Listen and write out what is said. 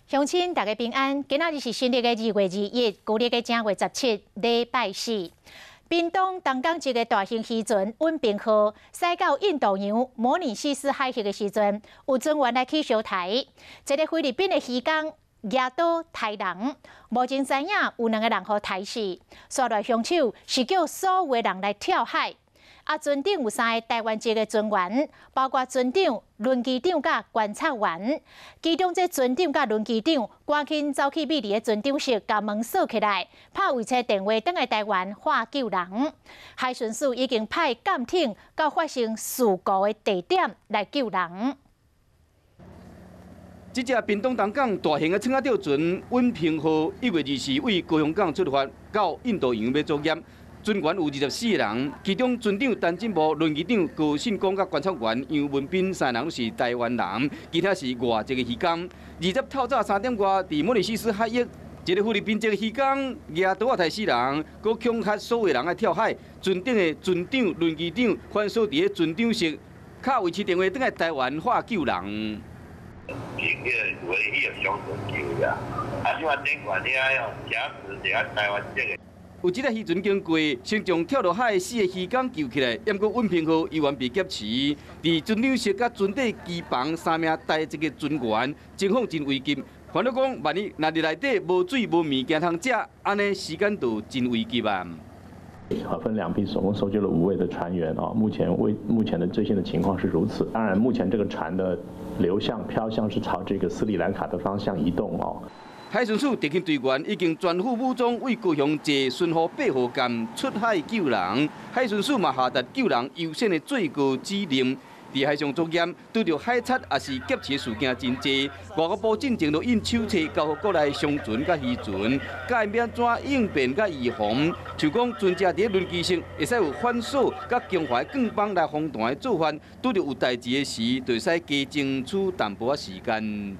乡亲，大家平安。今仔日是新历的2月2日，旧历的正月17，礼拜4。屏东东港一个大型渔船“稳平号”驶到印度洋摩尼西斯海峡的时阵，有船员来起烧台，一个菲律宾的渔工压倒台人，无真知影有2个人互台死，刷来凶手是叫所有的人来跳海。 船顶有3个台湾籍的船员，包括船长、轮机长甲观察员。其中，这船长甲轮机长赶紧走去美丽的船长室，把门锁起来，拍卫车电话等来台湾化救人。海巡署已经派舰艇到发生事故的地点来救人。这只屏东东港大型的青仔钓船“稳平号”1月24为高雄港出发，到印度洋要作业。 船员有24个人，其中船长陈进步、轮机长高信光、甲观察员杨文斌3人是台湾人，其他是外籍的渔工。20透早3点外，伫摩尼西斯海域，一个菲律宾籍的渔工举刀杀4人，佮恐吓所有人爱跳海。船顶的船长、轮机长反锁伫个船长室，敲维持电话等来台湾化救人。今个唯一的上船救呀，即话顶管你爱哦，假使一个台湾籍的。 有一个渔船经过，先将跳落海的4个渔工救起来，不过稳平号依然被劫持。伫船长室甲船底机房3名台籍的船员，情况真危急。烦恼讲，万一若伫内底无水无物件通食，安尼时间就真危急啊！分2批，总共搜救了5位的船员啊。目前的最新的情况是如此。当然，目前这个船的流向飘向是朝这个斯里兰卡的方向移动哦。 海巡署特勤队员已经全副武装为高雄坐巡河8号舰出海救人。海巡署嘛下达救人优先的最高指令。伫海上作业，拄着海贼也是劫持的事件真多，外交部进前就应手册交予国内商船甲渔船，该免怎应变甲预防。像讲船只伫轮机上会使有反锁甲强化更帮来防弹的做法，拄着有代志的时，就使加争取淡薄仔时间。